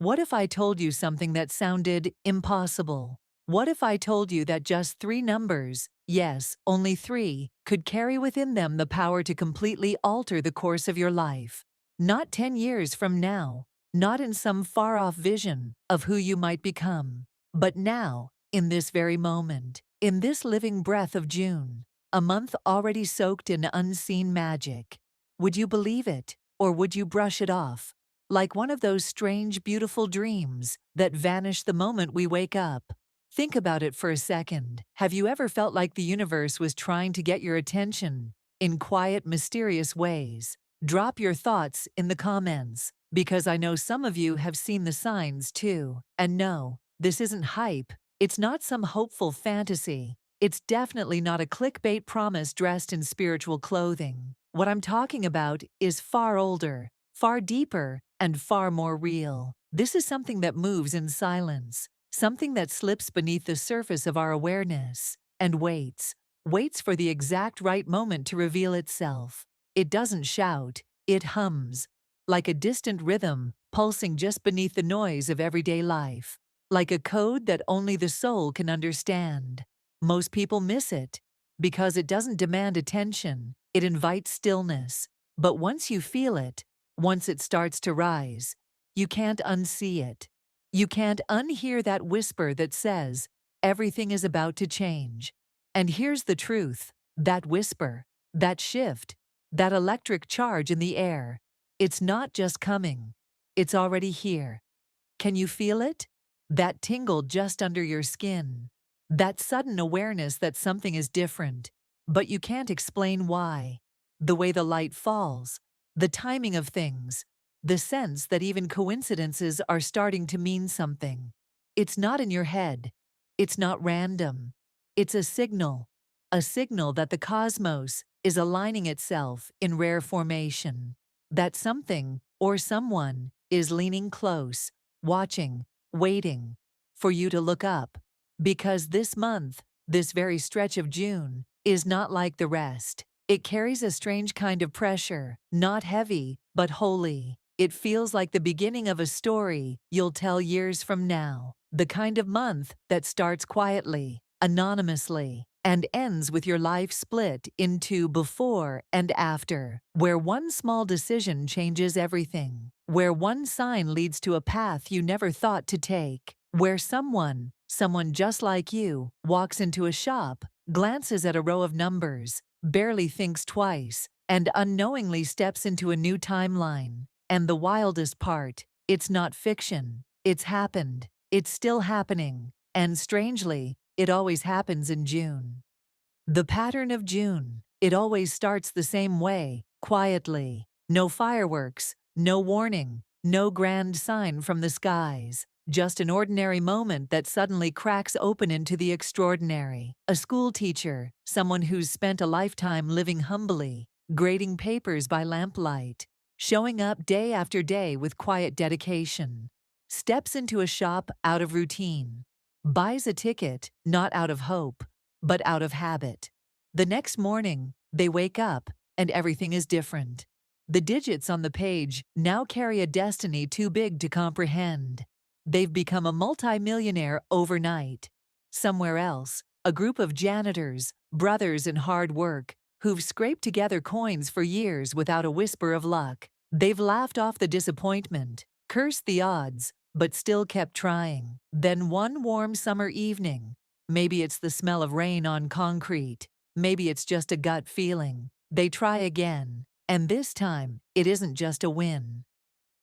What if I told you something that sounded impossible? What if I told you that just three numbers, yes, only three, could carry within them the power to completely alter the course of your life? Not 10 years from now, not in some far-off vision of who you might become, but now, in this very moment, in this living breath of June, a month already soaked in unseen magic. Would you believe it, or would you brush it off? Like one of those strange, beautiful dreams that vanish the moment we wake up. Think about it for a second. Have you ever felt like the universe was trying to get your attention in quiet, mysterious ways? Drop your thoughts in the comments, because I know some of you have seen the signs too. And no, this isn't hype. It's not some hopeful fantasy. It's definitely not a clickbait promise dressed in spiritual clothing. What I'm talking about is far older, far deeper, and far more real. This is something that moves in silence, something that slips beneath the surface of our awareness and waits for the exact right moment to reveal itself. It doesn't shout, it hums, like a distant rhythm pulsing just beneath the noise of everyday life, like a code that only the soul can understand. Most people miss it because it doesn't demand attention, it invites stillness. But once you feel it, once it starts to rise, you can't unsee it. You can't unhear that whisper that says, everything is about to change. And here's the truth, that whisper, that shift, that electric charge in the air, it's not just coming, it's already here. Can you feel it? That tingle just under your skin. That sudden awareness that something is different, but you can't explain why. The way the light falls, the timing of things, the sense that even coincidences are starting to mean something. It's not in your head. It's not random. It's a signal that the cosmos is aligning itself in rare formation. That something or someone is leaning close, watching, waiting for you to look up. Because this month, this very stretch of June, is not like the rest. It carries a strange kind of pressure, not heavy, but holy. It feels like the beginning of a story you'll tell years from now. The kind of month that starts quietly, anonymously, and ends with your life split into before and after, where one small decision changes everything, where one sign leads to a path you never thought to take, where someone just like you, walks into a shop, glances at a row of numbers, barely thinks twice, and unknowingly steps into a new timeline. And the wildest part, it's not fiction. It's happened. It's still happening. And strangely, it always happens in June. The pattern of June, it always starts the same way, quietly. No fireworks, no warning, no grand sign from the skies. Just an ordinary moment that suddenly cracks open into the extraordinary. A school teacher, someone who's spent a lifetime living humbly, grading papers by lamplight, showing up day after day with quiet dedication, steps into a shop out of routine, buys a ticket not out of hope, but out of habit. The next morning, they wake up, and everything is different. The digits on the page now carry a destiny too big to comprehend. They've become a multi-millionaire overnight. Somewhere else, a group of janitors, brothers in hard work, who've scraped together coins for years without a whisper of luck. They've laughed off the disappointment, cursed the odds, but still kept trying. Then one warm summer evening, maybe it's the smell of rain on concrete, maybe it's just a gut feeling, they try again. And this time, it isn't just a win.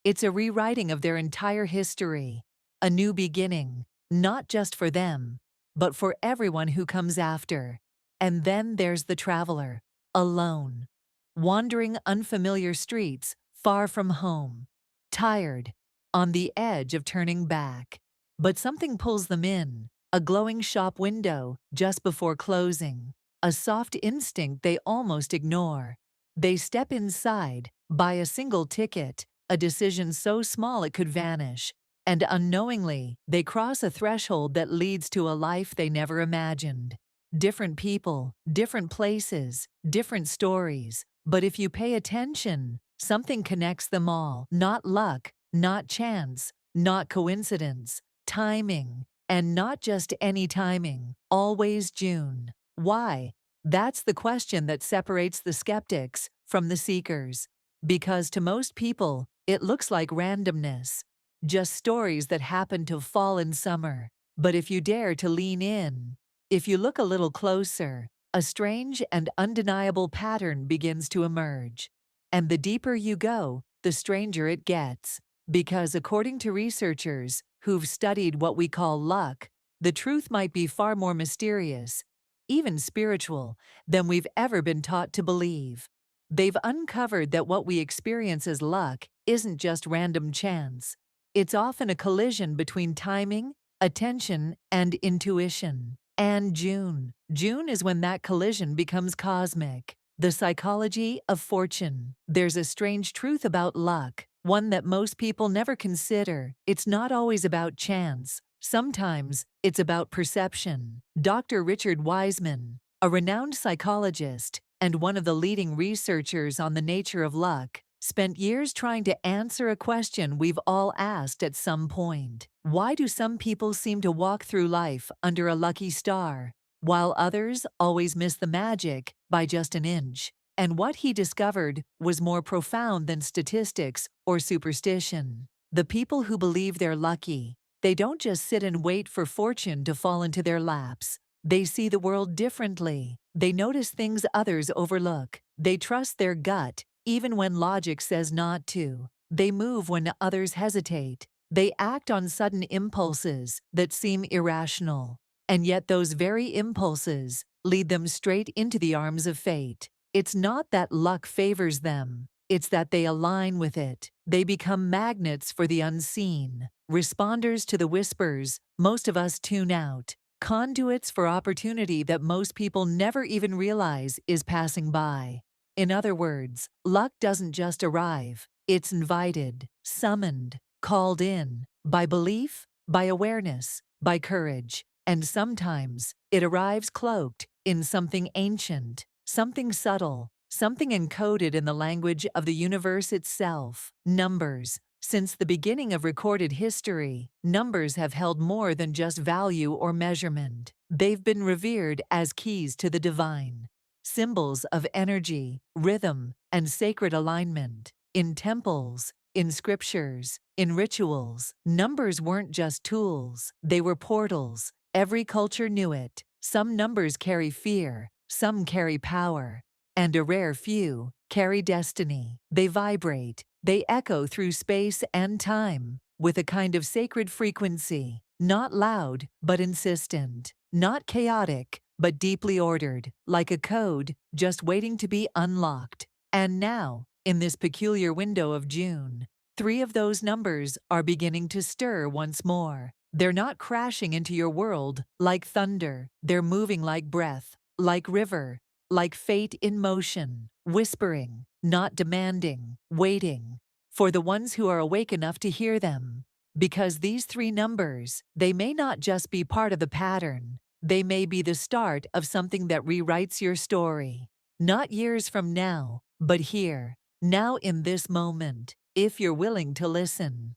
It's a rewriting of their entire history. A new beginning, not just for them, but for everyone who comes after. And then there's the traveler, alone, wandering unfamiliar streets, far from home, tired, on the edge of turning back. But something pulls them in, a glowing shop window just before closing, a soft instinct they almost ignore. They step inside, buy a single ticket, a decision so small it could vanish, and unknowingly, they cross a threshold that leads to a life they never imagined. Different people, different places, different stories. But if you pay attention, something connects them all. Not luck, not chance, not coincidence, timing, and not just any timing, always June. Why? That's the question that separates the skeptics from the seekers. Because to most people, it looks like randomness, just stories that happen to fall in summer. But if you dare to lean in, if you look a little closer, a strange and undeniable pattern begins to emerge. And the deeper you go, the stranger it gets. Because according to researchers who've studied what we call luck, the truth might be far more mysterious, even spiritual, than we've ever been taught to believe. They've uncovered that what we experience as luck isn't just random chance. It's often a collision between timing, attention, and intuition. And June. June is when that collision becomes cosmic. The psychology of fortune. There's a strange truth about luck, one that most people never consider. It's not always about chance. Sometimes it's about perception. Dr. Richard Wiseman, a renowned psychologist and one of the leading researchers on the nature of luck, spent years trying to answer a question we've all asked at some point. Why do some people seem to walk through life under a lucky star, while others always miss the magic by just an inch? And what he discovered was more profound than statistics or superstition. The people who believe they're lucky, they don't just sit and wait for fortune to fall into their laps. They see the world differently. They notice things others overlook. They trust their gut, even when logic says not to. They move when others hesitate. They act on sudden impulses that seem irrational. And yet those very impulses lead them straight into the arms of fate. It's not that luck favors them. It's that they align with it. They become magnets for the unseen, responders to the whispers most of us tune out, conduits for opportunity that most people never even realize is passing by. In other words, luck doesn't just arrive. It's invited, summoned, called in, by belief, by awareness, by courage. And sometimes it arrives cloaked in something ancient, something subtle, something encoded in the language of the universe itself. Numbers. Since the beginning of recorded history, numbers have held more than just value or measurement. They've been revered as keys to the divine, symbols of energy, rhythm, and sacred alignment. In temples, in scriptures, in rituals, numbers weren't just tools, they were portals. Every culture knew it. Some numbers carry fear, some carry power, and a rare few carry destiny. They vibrate, they echo through space and time with a kind of sacred frequency, not loud but insistent, not chaotic but deeply ordered, like a code just waiting to be unlocked. And now, in this peculiar window of June, 3 of those numbers are beginning to stir once more. They're not crashing into your world like thunder. They're moving like breath, like river, like fate in motion, whispering, not demanding, waiting for the ones who are awake enough to hear them. Because these 3 numbers, they may not just be part of the pattern. They may be the start of something that rewrites your story. Not years from now, but here, now in this moment, if you're willing to listen.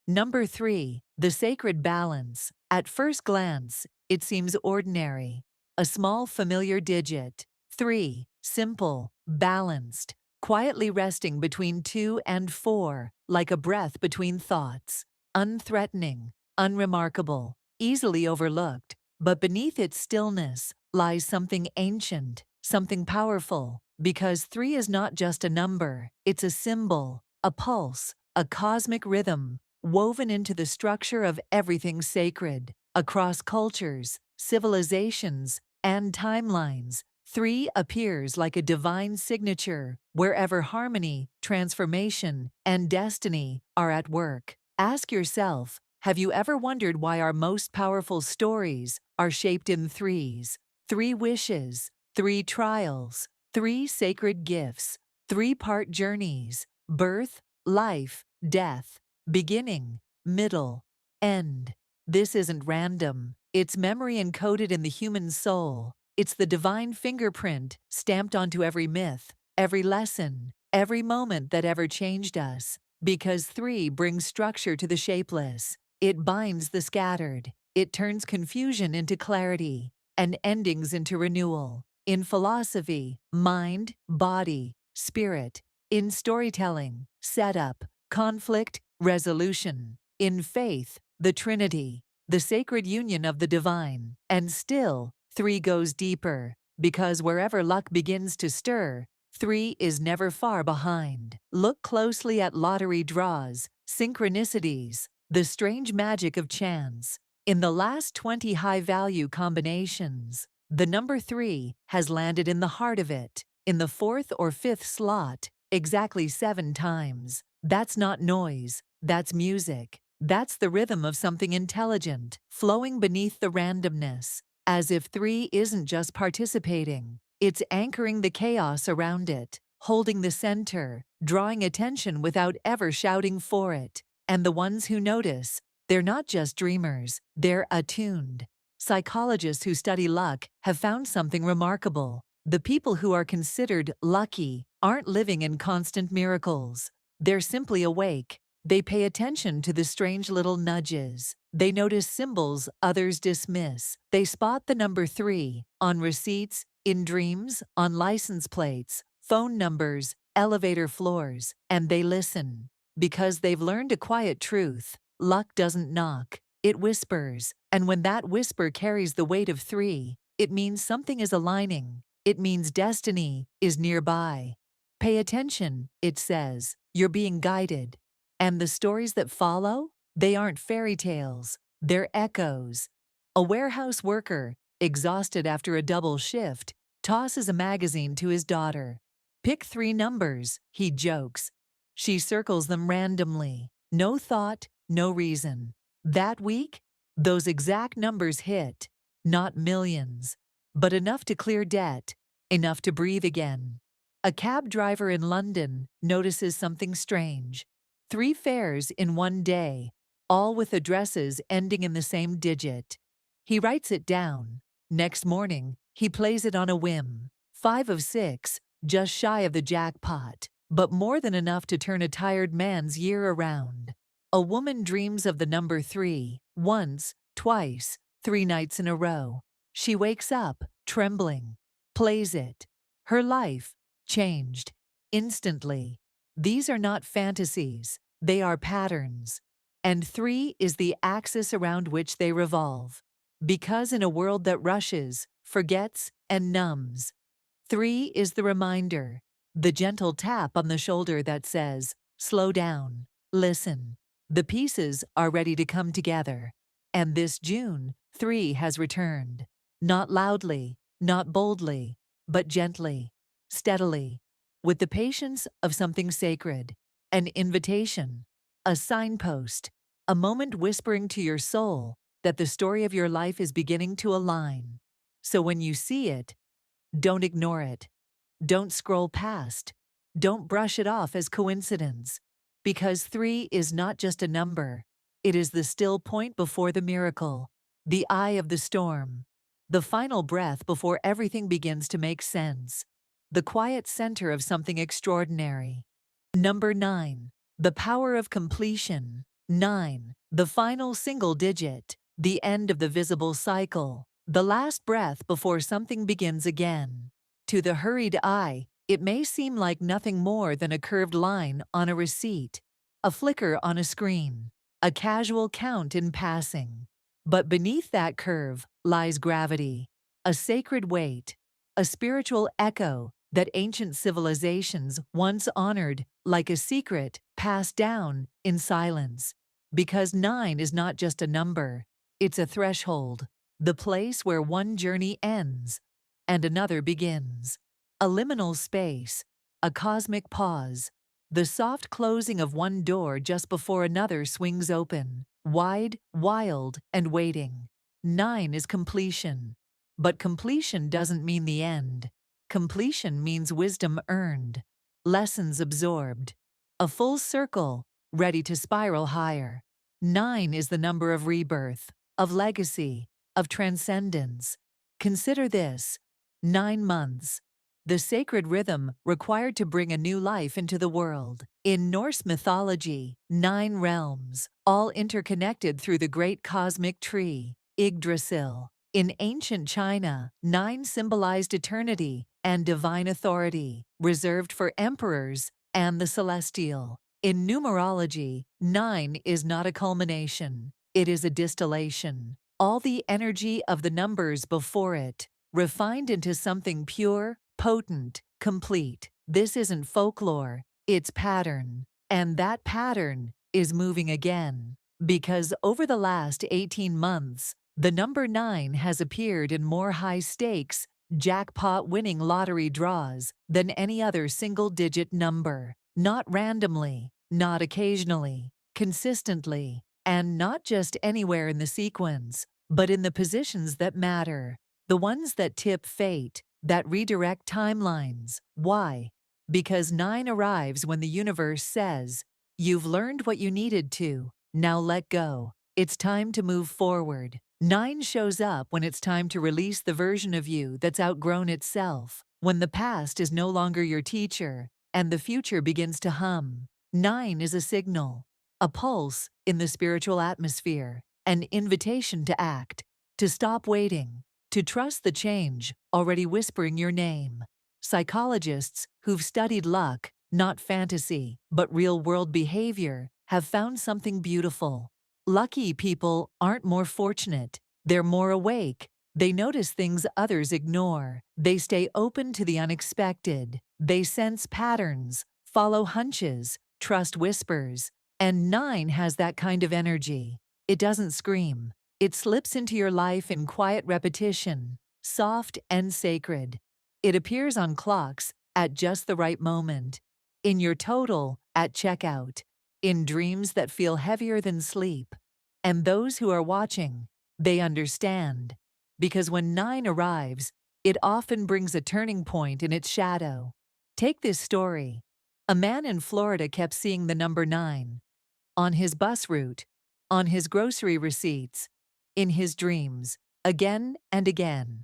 Number 3, the sacred balance. At first glance, it seems ordinary. A small familiar digit. 3, simple, balanced, quietly resting between 2 and 4, like a breath between thoughts. Unthreatening, unremarkable, easily overlooked. But beneath its stillness lies something ancient, something powerful. Because 3 is not just a number, it's a symbol, a pulse, a cosmic rhythm, woven into the structure of everything sacred. Across cultures, civilizations, and timelines, 3 appears like a divine signature wherever harmony, transformation, and destiny are at work. Ask yourself, have you ever wondered why our most powerful stories are shaped in 3s? 3 wishes, 3 trials, 3 sacred gifts, 3-part journeys: birth, life, death, beginning, middle, end. This isn't random. It's memory encoded in the human soul. It's the divine fingerprint stamped onto every myth, every lesson, every moment that ever changed us. Because 3 brings structure to the shapeless. It binds the scattered. It turns confusion into clarity and endings into renewal. In philosophy, mind, body, spirit. In storytelling, setup, conflict, resolution. In faith, the Trinity, the sacred union of the divine. And still, 3 goes deeper, because wherever luck begins to stir, 3 is never far behind. Look closely at lottery draws, synchronicities, the strange magic of chance. In the last 20 high-value combinations, the number 3 has landed in the heart of it, in the 4th or 5th slot, exactly 7 times. That's not noise, that's music. That's the rhythm of something intelligent, flowing beneath the randomness, as if 3 isn't just participating. It's anchoring the chaos around it, holding the center, drawing attention without ever shouting for it. And the ones who notice, they're not just dreamers, they're attuned. Psychologists who study luck have found something remarkable. The people who are considered lucky aren't living in constant miracles. They're simply awake. They pay attention to the strange little nudges. They notice symbols others dismiss. They spot the number 3 on receipts, in dreams, on license plates, phone numbers, elevator floors, and they listen. Because they've learned a quiet truth: luck doesn't knock, it whispers. And when that whisper carries the weight of 3, it means something is aligning. It means destiny is nearby. Pay attention, it says. You're being guided. And the stories that follow? They aren't fairy tales. They're echoes. A warehouse worker, exhausted after a double shift, tosses a magazine to his daughter. "Pick 3 numbers," he jokes. She circles them randomly. No thought, no reason. That week, those exact numbers hit. Not millions, but enough to clear debt, enough to breathe again. A cab driver in London notices something strange. 3 fares in one day, all with addresses ending in the same digit. He writes it down. Next morning, he plays it on a whim. 5 of 6, just shy of the jackpot, but more than enough to turn a tired man's year around. A woman dreams of the number 3, once, twice, 3 nights in a row. She wakes up, trembling, plays it. Her life changed instantly. These are not fantasies, they are patterns. And 3 is the axis around which they revolve. Because in a world that rushes, forgets, and numbs, 3 is the reminder, the gentle tap on the shoulder that says, "Slow down, listen." The pieces are ready to come together. And this June, 3 has returned. Not loudly, not boldly, but gently, steadily, with the patience of something sacred. An invitation, a signpost, a moment whispering to your soul that the story of your life is beginning to align. So when you see it, don't ignore it. Don't scroll past. Don't brush it off as coincidence. Because 3 is not just a number. It is the still point before the miracle, the eye of the storm, the final breath before everything begins to make sense, the quiet center of something extraordinary. Number 9. The power of completion. 9. The final single digit. The end of the visible cycle. The last breath before something begins again. To the hurried eye, it may seem like nothing more than a curved line on a receipt, a flicker on a screen, a casual count in passing. But beneath that curve lies gravity, a sacred weight, a spiritual echo that ancient civilizations once honored like a secret passed down in silence. Because 9 is not just a number, it's a threshold, the place where one journey ends and another begins. A liminal space, a cosmic pause, the soft closing of one door just before another swings open, wide, wild, and waiting. 9 is completion. But completion doesn't mean the end. Completion means wisdom earned, lessons absorbed, a full circle, ready to spiral higher. 9 is the number of rebirth, of legacy, of transcendence. Consider this: 9 months, the sacred rhythm required to bring a new life into the world. In Norse mythology, 9 realms, all interconnected through the great cosmic tree, Yggdrasil. In ancient China, 9 symbolized eternity and divine authority, reserved for emperors and the celestial. In numerology, 9 is not a culmination, it is a distillation. All the energy of the numbers before it, refined into something pure, potent, complete. This isn't folklore, it's pattern. And that pattern is moving again. Because over the last 18 months, the number 9 has appeared in more high-stakes, jackpot-winning lottery draws than any other single-digit number. Not randomly, not occasionally, consistently, and not just anywhere in the sequence, but in the positions that matter, the ones that tip fate, that redirect timelines. Why? Because 9 arrives when the universe says, "You've learned what you needed to, now let go. It's time to move forward." 9 shows up when it's time to release the version of you that's outgrown itself, when the past is no longer your teacher, and the future begins to hum. 9 is a signal, a pulse in the spiritual atmosphere, an invitation to act, to stop waiting, to trust the change already whispering your name. Psychologists who've studied luck, not fantasy, but real-world behavior, have found something beautiful. Lucky people aren't more fortunate, they're more awake. They notice things others ignore. They stay open to the unexpected. They sense patterns, follow hunches, trust whispers. And 9 has that kind of energy. It doesn't scream. It slips into your life in quiet repetition, soft and sacred. It appears on clocks at just the right moment, in your total at checkout, in dreams that feel heavier than sleep. And those who are watching, they understand. Because when 9 arrives, it often brings a turning point in its shadow. Take this story. A man in Florida kept seeing the number 9. On his bus route, on his grocery receipts, in his dreams, again and again.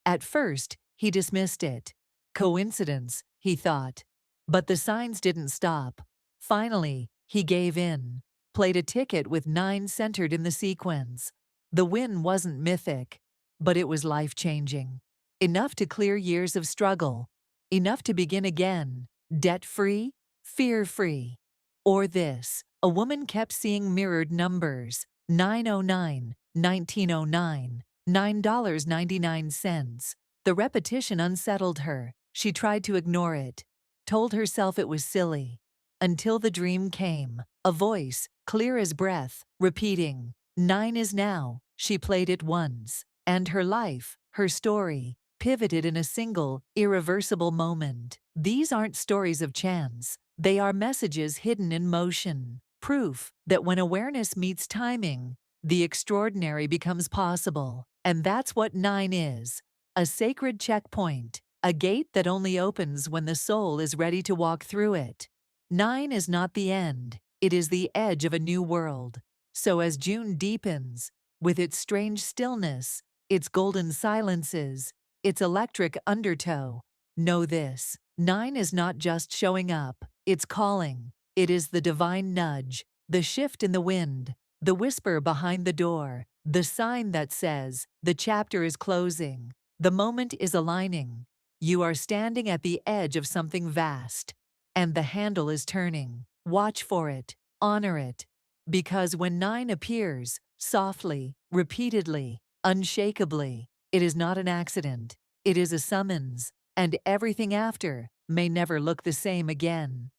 At first, he dismissed it. Coincidence, he thought. But the signs didn't stop. Finally, he gave in, played a ticket with 9 centered in the sequence. The win wasn't mythic, but it was life-changing. Enough to clear years of struggle, enough to begin again, debt-free, fear-free. Or this, a woman kept seeing mirrored numbers, 909, 1909, $9.99. The repetition unsettled her. She tried to ignore it, told herself it was silly. Until the dream came, a voice, clear as breath, repeating, 9 is now. She played it once, and her life, her story, pivoted in a single, irreversible moment. These aren't stories of chance. They are messages hidden in motion, proof that when awareness meets timing, the extraordinary becomes possible. And that's what 9 is, a sacred checkpoint, a gate that only opens when the soul is ready to walk through it. 9 is not the end, it is the edge of a new world. So as June deepens, with its strange stillness, its golden silences, its electric undertow, know this: 9 is not just showing up, it's calling. It is the divine nudge, the shift in the wind, the whisper behind the door, the sign that says, the chapter is closing, the moment is aligning. You are standing at the edge of something vast, and the handle is turning. Watch for it, honor it. Because when 9 appears, softly, repeatedly, unshakably, it is not an accident, it is a summons, and everything after may never look the same again.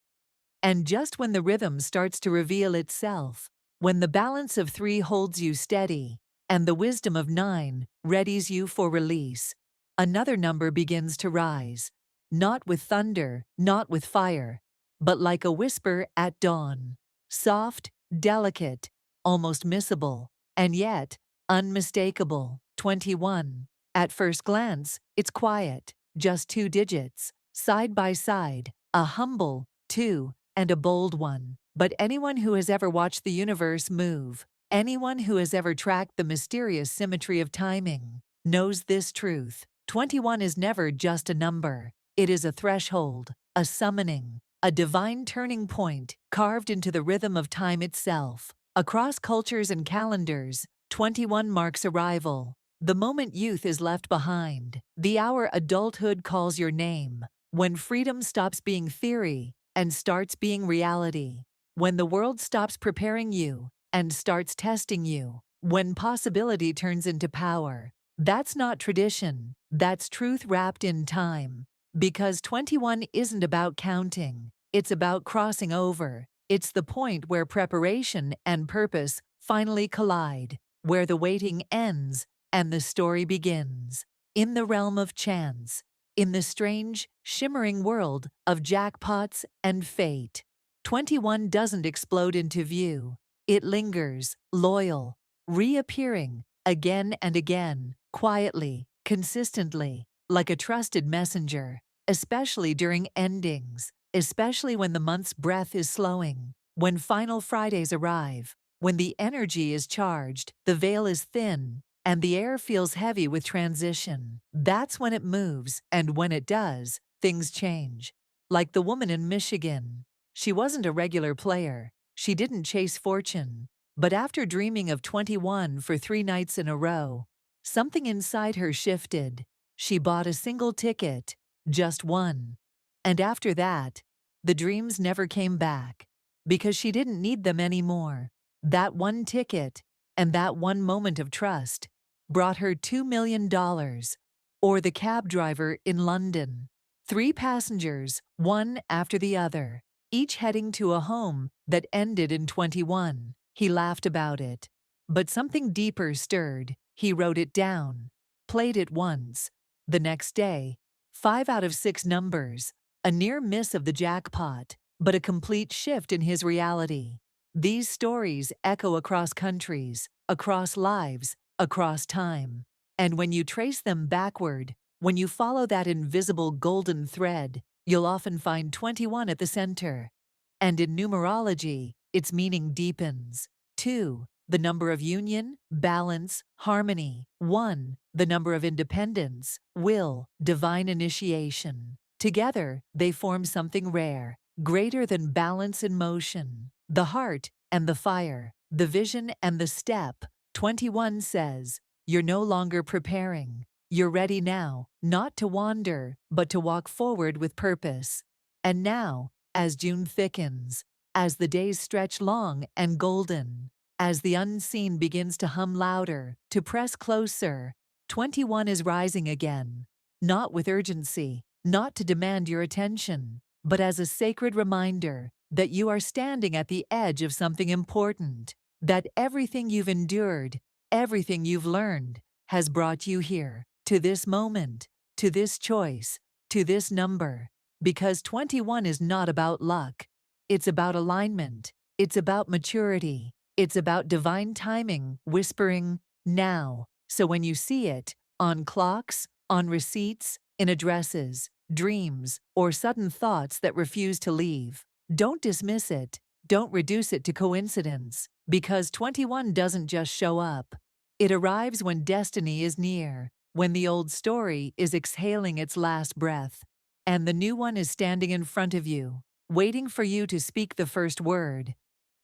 And just when the rhythm starts to reveal itself, when the balance of 3 holds you steady, and the wisdom of 9 readies you for release, another number begins to rise, not with thunder, not with fire, but like a whisper at dawn, soft, delicate, almost missable, and yet unmistakable. 21. At first glance, it's quiet, just 2 digits, side by side, a humble 2 and a bold 1. But anyone who has ever watched the universe move, anyone who has ever tracked the mysterious symmetry of timing, knows this truth. 21 is never just a number. It is a threshold, a summoning, a divine turning point carved into the rhythm of time itself. Across cultures and calendars, 21 marks arrival. The moment youth is left behind, the hour adulthood calls your name, when freedom stops being theory and starts being reality, when the world stops preparing you and starts testing you, when possibility turns into power. That's not tradition, that's truth wrapped in time. Because 21 isn't about counting, it's about crossing over. It's the point where preparation and purpose finally collide, where the waiting ends and the story begins. In the realm of chance, in the strange, shimmering world of jackpots and fate, 21 doesn't explode into view. It lingers, loyal, reappearing again and again, quietly, consistently, like a trusted messenger, especially during endings, especially when the month's breath is slowing, when final Fridays arrive, when the energy is charged, the veil is thin, and the air feels heavy with transition. That's when it moves, and when it does, things change. Like the woman in Michigan. She wasn't a regular player. She didn't chase fortune. But after dreaming of 21 for 3 nights in a row, something inside her shifted. She bought a single ticket, just one. And after that, the dreams never came back, because she didn't need them anymore. That one ticket, and that one moment of trust, brought her $2 million. Or the cab driver in London. 3 passengers, one after the other, each heading to a home that ended in 21. He laughed about it. But something deeper stirred. He wrote it down, played it once. The next day, 5 out of 6 numbers, a near miss of the jackpot, but a complete shift in his reality. These stories echo across countries, across lives, across time. And when you trace them backward, when you follow that invisible golden thread, you'll often find 21 at the center. And in numerology, its meaning deepens. 2, the number of union, balance, harmony. 1, the number of independence, will, divine initiation. Together, they form something rare, greater than balance in motion. The heart and the fire, the vision and the step. 21 says, you're no longer preparing. You're ready now, not to wander, but to walk forward with purpose. And now, as June thickens, as the days stretch long and golden, as the unseen begins to hum louder, to press closer, 21 is rising again. Not with urgency, not to demand your attention, but as a sacred reminder that you are standing at the edge of something important, that everything you've endured, everything you've learned, has brought you here, to this moment, to this choice, to this number. Because 21 is not about luck. It's about alignment. It's about maturity. It's about divine timing, whispering, now. So when you see it, on clocks, on receipts, in addresses, dreams, or sudden thoughts that refuse to leave, don't dismiss it. Don't reduce it to coincidence. Because 21 doesn't just show up. It arrives when destiny is near, when the old story is exhaling its last breath, and the new one is standing in front of you, waiting for you to speak the first word.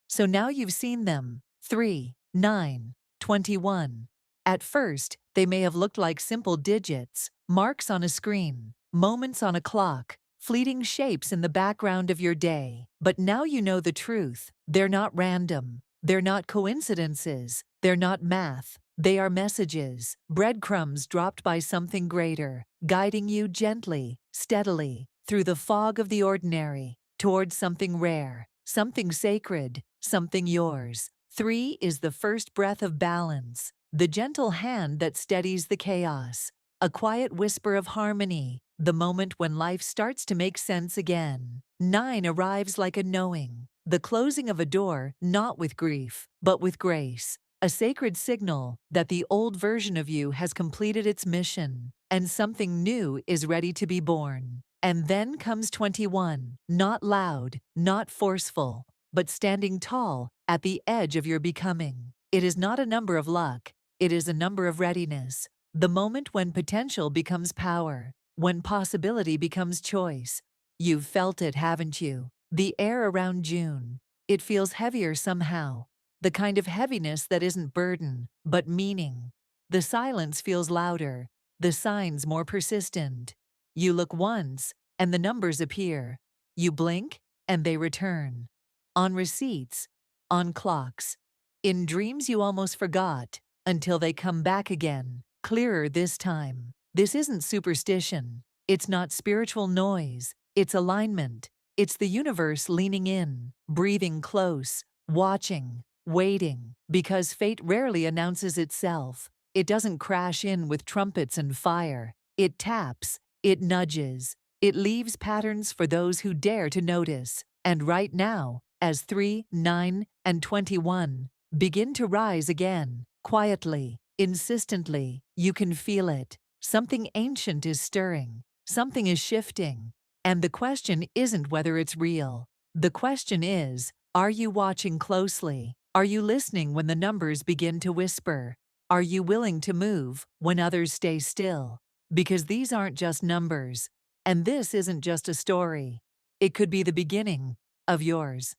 So now you've seen them, 3, 9, 21. At first, they may have looked like simple digits, marks on a screen, moments on a clock, fleeting shapes in the background of your day. But now you know the truth. They're not random. They're not coincidences. They're not math. They are messages, breadcrumbs dropped by something greater, guiding you gently, steadily, through the fog of the ordinary, towards something rare, something sacred, something yours. 3 is the first breath of balance, the gentle hand that steadies the chaos, a quiet whisper of harmony, the moment when life starts to make sense again. 9 arrives like a knowing, the closing of a door, not with grief, but with grace. A sacred signal that the old version of you has completed its mission, and something new is ready to be born. And then comes 21, not loud, not forceful, but standing tall at the edge of your becoming. It is not a number of luck, it is a number of readiness, the moment when potential becomes power, when possibility becomes choice. You've felt it, haven't you? The air around June. It feels heavier somehow. The kind of heaviness that isn't burden, but meaning. The silence feels louder. The signs more persistent. You look once, and the numbers appear. You blink, and they return. On receipts, on clocks. In dreams you almost forgot, until they come back again, clearer this time. This isn't superstition. It's not spiritual noise. It's alignment. It's the universe leaning in, breathing close, watching, waiting, because fate rarely announces itself. It doesn't crash in with trumpets and fire. It taps, it nudges, it leaves patterns for those who dare to notice. And right now, as 3, 9, and 21 begin to rise again, quietly, insistently, you can feel it. Something ancient is stirring. Something is shifting. And the question isn't whether it's real. The question is, are you watching closely? Are you listening when the numbers begin to whisper? Are you willing to move when others stay still? Because these aren't just numbers. And this isn't just a story. It could be the beginning of yours.